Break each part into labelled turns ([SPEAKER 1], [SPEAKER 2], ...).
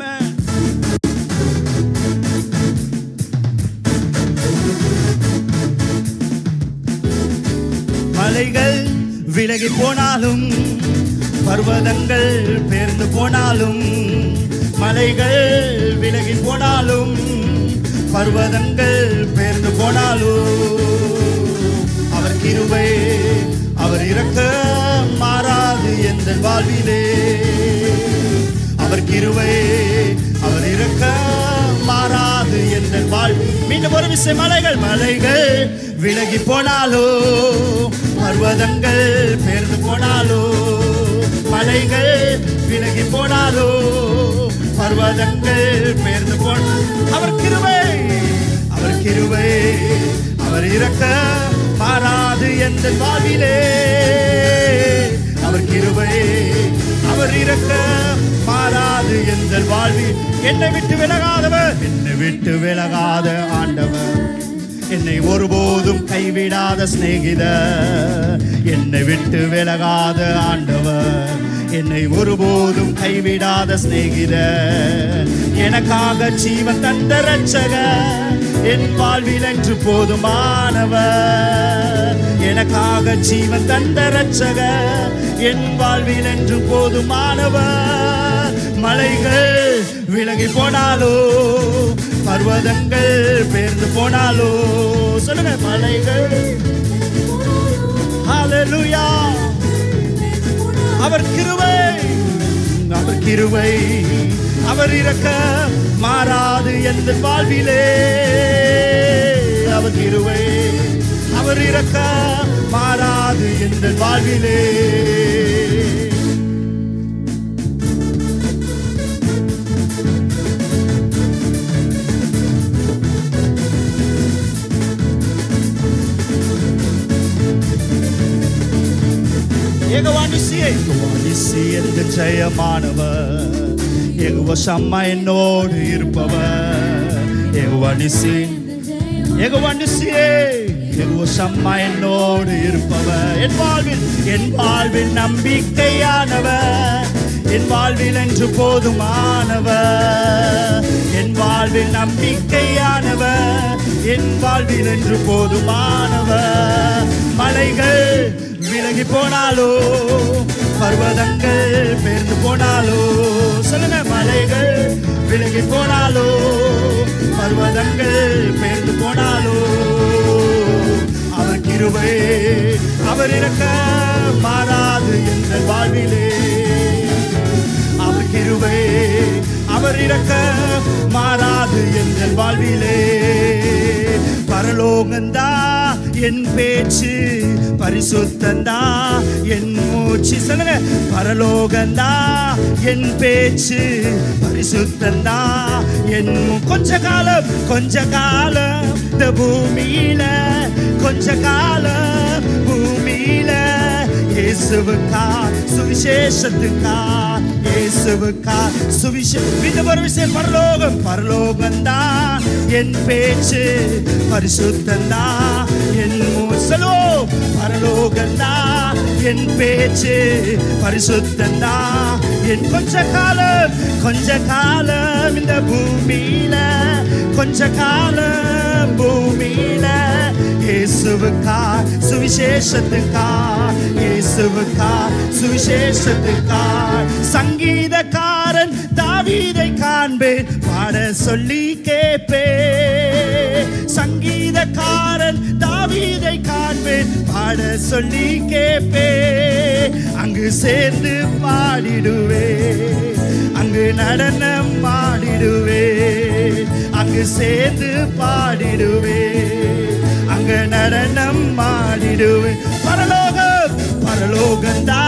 [SPEAKER 1] ஆமென். மலைகள் விலகி போனாலும், பர்வதங்கள் பெயர்ந்து போனாலும், மலைகள் விலகி போனாலும், பர்வதங்கள் பெயர்ந்து போனாலும், அவர் கிருபை அவர் இரக்கம் மாறாது எந்த வாழ்விலே. அவர் கிருபை அவர் இரக்கம் மாறாது எந்த வாழ்வு. மீண்டும் ஒரு விஷயம், மலைகள் விலகி போனாலோ, பர்வதங்கள் பெயர்ந்து போனாலோ, மலைகள் விலகி போனாலோ, பர்வதங்கள் பெயர்ந்து போன அவர் கிருபை அவர் இரக்கம் மாறாது எந்த வாழ்விலே. அவர் கிருபை அவர் இரக்கம் மாறாது எந்த வாழ்வில். என்னை விட்டு விலகாத ஆண்டவர், என்னை ஒருபோதும் கைவிடாத சிநேகிதர். என்னை விட்டு விலகாத ஆண்டவர், என்னை ஒருபோதும் கைவிடாத சிநேகிதர். எனக்காக ஜீவன் தந்த இரட்சகர், என் வாழ்வில் என்று போதுமானவர். எனக்காக ஜீவன் தந்த இரட்சகர், என் வாழ்வில் என்று போதுமானவர். மலைகள் விலகி போனாலோ, பர்வதங்கள் பெயர்ந்து போனாலோ, சொல்லுங்க, மலைகள். ஹல்லேலூயா. அவர் கிருபை அவர் இரக்கம் மாறாது எந்த வாழ்விலே. அவர் கிருபை அவர் இரக்கம் மாறாது எந்த வாழ்விலே. யெகோவா நிசி என்ற ஜெயமானவர், யெகோவா ஷம்மா என்னோடு இருப்பவர். யெகோவா நிசி யெகோவா ஷம்மா என்னோடு இருப்பவர். என் வாழ்வில் நம்பிக்கையானவர், என் வாழ்வில் என்று போதுமானவர். என் வாழ்வில் நம்பிக்கையானவர், என் வாழ்வில் என்று போதுமானவர். மலைகள் விலகி போனாலோ, பர்வதங்கள் பெயர்ந்து போனாலோ, சொல்லுங்க, மலைகள் விலகி போனாலோ, பர்வதங்கள் பெயர்ந்து போனாலோ, அவர் கிருபை அவர் இரக்கம் மாறாது எந்த வாழ்விலே. அவர் கிருபை அவர் இரக்கம் மாறாது எந்த வாழ்விலே. பரலோகந்தா என் பேச்சு, பரிசுத்தந்தா என் மூச்சு. சொல்லுங்க, பரலோகந்தா என் பேச்சு, பரிசுத்தந்தா என் கொஞ்ச காலம் இந்த பூமியில, கொஞ்ச காலம் பூமியில இயேசுவுக்கா சுவிசேஷத்துக்கா, இயேசுவுக்கா சுவிசேஷம். பரலோகந்தா என் பேச்சு, பரிசுத்தந்தா என் மூச்சலோ. பரலோகந்தா என் பேச்சு, பரிசுத்தந்தா என் கொஞ்ச காலம் இந்த பூமியில, கொஞ்ச காலம் பூமியில இயேசுவுக்கா சுவிசேஷத்துக்கா, இயேசுவுக்கா சுவிசேஷத்துக்கா. சங்கீதக்காரன் தாவீதை காண்பேன், பாட சொல்லி கேட்பேன். சங்கீதக்காரன் தாவீதை காண்பேன், பாட சொல்லி கேட்பேன். அங்கு சேர்ந்து பாடிடுவே, அங்கு நடனம் பாடிடுவே, அங்கு சேர்ந்து பாடிடுவே, அங்கு நடனம் பாடிடுவே. பரலோகந்தா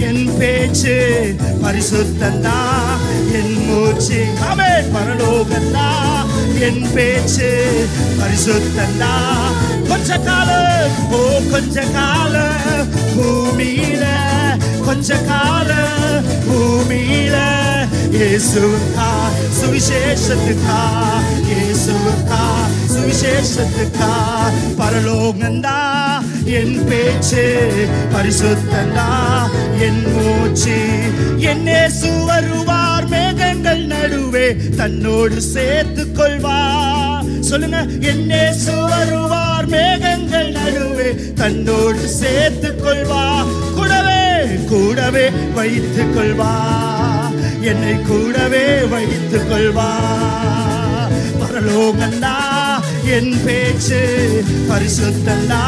[SPEAKER 1] என் பேச்சு, பரிசுத்தந்தா என் மூச்சு. ஆமென். பரலோகந்தா என் பேச்சு, பரிசுத்தந்தா. கொஞ்ச காலம் பூமியில, கொஞ்ச காலம் பூமியில இயேசுவுக்கா சுவிசேஷத்துக்கா, இயேசுவுக்கா சுவிசேஷத்துக்கா. பரலோகந்தா என் பேச்சு, பரிசுத்தந்தா என் மூச்சு. என்னே வருவார் மேகங்கள் நடுவே தன்னோடு சேர்த்து கொள்வா. சொல்லுங்க, என்னே வருவார் மேகங்கள் நடுவே தன்னோடு சேர்த்து கொள்வா. கூடவே கூடவே வைத்துக் கொள்வா, என்னை கூடவே வைத்துக் கொள்வா. பரலோகந்தா என் பேச்சு, பரிசுத்தந்தா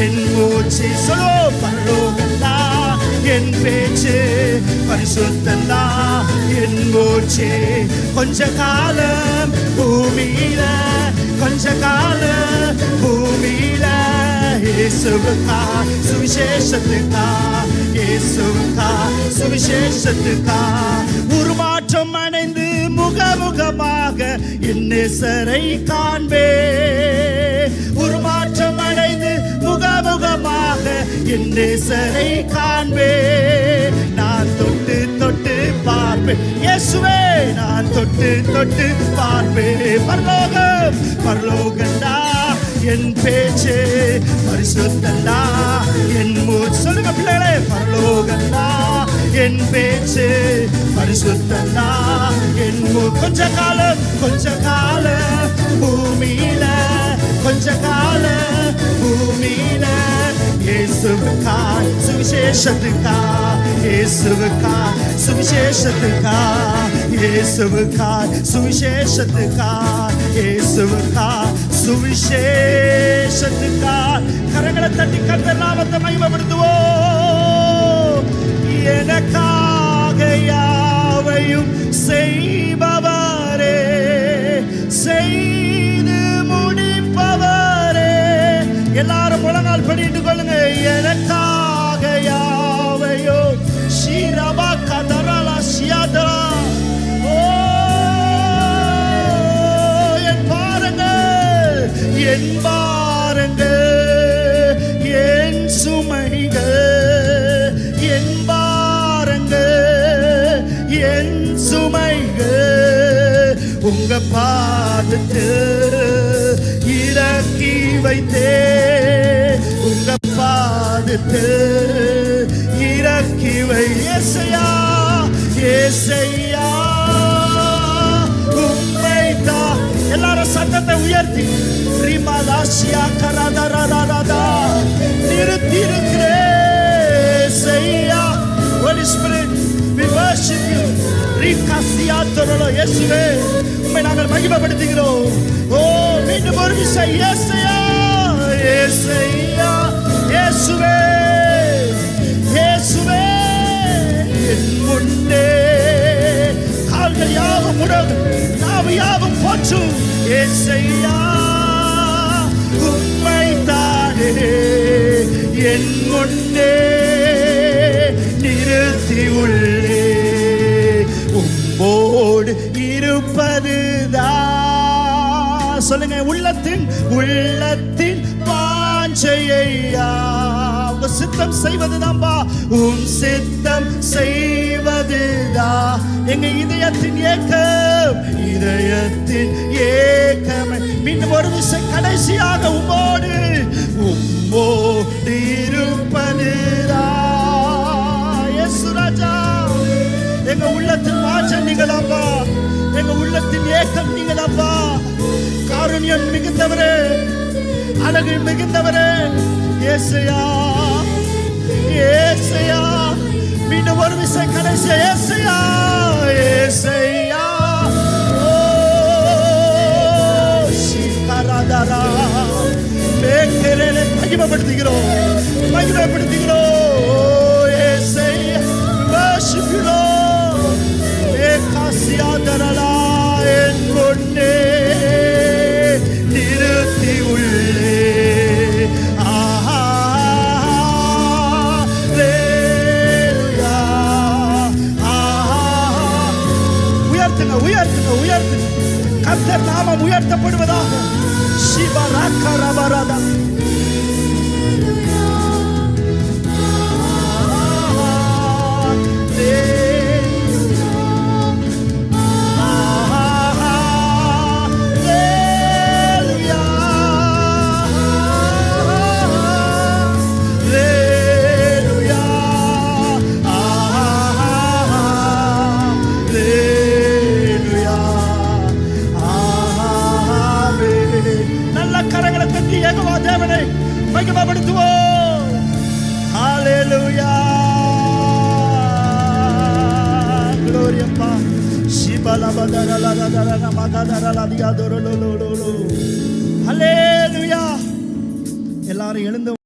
[SPEAKER 1] என் மூச்சு. சொல்லோ, பரலோகந்தா என் பேச்சு, பரிசுத்தந்தா என் மூச்சு. கொஞ்ச காலம் பூமியில, கொஞ்ச காலம் பூமியில இயேசுவுக்கா சுவிசேஷத்துக்கா, இயேசுவுக்கா சுவிசேஷத்துக்கா. உருமாற்றம் அடைந்து முகமுகமாக என் நேசரை காண்பே. உருமாற்றம் அடைந்து முகமுகமாக என் நேசரை காண்பே. நான் தொட்டு தொட்டு பார்ப்பேன் இயேசுவே, நான் தொட்டு தொட்டு பார்ப்பேன். பரலோகம் பரலோகந்தா என் பேச்சு, பரிசுத்தந்தா என் மூச்சு. சொல்லுங்க பிள்ளைகளே, பரலோகந்தா என் பேச்சு, பரிசுத்தந்தா என் மூச்சு. கொஞ்ச காலம் கொஞ்ச காலம் பூமியில, கொஞ்ச காலம் பூமியில இயேசுவுக்கா சுவிசேஷத்துக்கா, இயேசுவுக்கா சுவிசேஷத்துக்கா, இயேசுவுக்கா சுவிசேஷத்துக்கா, இயேசுவுக்கா சுவிசேஷத்துக்கா. கரங்களை தட்டி கர்த்தர் நாமத்தை மகிமைப்படுத்துவோம். எனக்காக யாவையும் செய்பவரே, செய்து முடிப்பவரே. எல்லாரும் முழங்கால் படிட்டு கொள்ளுங்க. எனக்காக யாவையும் ஷீரபா கதரலா ஷியாதரா. என் பாரங்கள், என் சுமைகள், என் பாரங்கள், என் சுமைகள் உங்க பாதத்தில் இறக்கி வைத்தே. உங்க பாதத்தில் இறக்கி வை. ஏசையா ஏசையா உம்மைதா. எல்லாரும் சத்தத்தை உயர்த்தி நிறுத்தியிருக்கிறேன். Holy Spirit, we worship you. இயேசுவே, உம்மை நாங்கள் மகிமைப்படுத்துகிறோம். ஓ, மீண்டும் ஒரு விசை இயேசுயா, இயேசுயா, இயேசுவே, இயேசுவே. என் முன்னே கால்கள் யாவும் முடங்கும், நாவு யாவும் போற்றும். இயேசுயா உம்மைத்தானே என் முன்னே நிறுத்தி உள்ளே. உம்மோடு இருப்பதுதான். சொல்லுங்க, உள்ளத்தின் உள்ளத்தின் வாஞ்சையா. உங்க சித்தம் செய்வதுதான்பா, உன் சித்தம் செய்வதுதான் எங்க இதயத்தின் ஏக்கம், இதயத்தின் ஏக்கம். மீண்டும் ஒரு விஷயம் கடைசியாக, உம்மோடு உம்மோடு இருப்பதுதான். இயேசு ராஜா, எங்க உள்ளத்தின் வாஞ்சை நீங்களாப்பா, எங்க உள்ளத்தின் ஏக்கம் நீங்களாப்பா. காருண்யம் மிகுந்தவரே, அழகு மிகுந்தவரே, ஏசையா, ஏசையா. மீண்டும் ஒரு விஷயம் கடைசியா, ஏசையா, ஏசையா. ஓ சீகாராதாரா மேக்கரேலே மகிமைப்படுத்துகிறோம், மகிமைப்படுத்துகிறோம். ஏசையா, worship you Lord. ஏகாசியாதரலா என் முன்னே நிறுத்தி உள்ளே. உயர்த்துங்க, உயர்த்துங்க. கர்த்தர் நாமம் உயர்த்தப்படுவதாக. சிவராக்கரபரதா. மகிமைப்படுத்துவோம். ஹalleluya. glory அப்பா. சிபலபதரலதரன மகதரலதியாதொரலோலோலோ. ஹalleluya. எல்லாரும் எழுந்து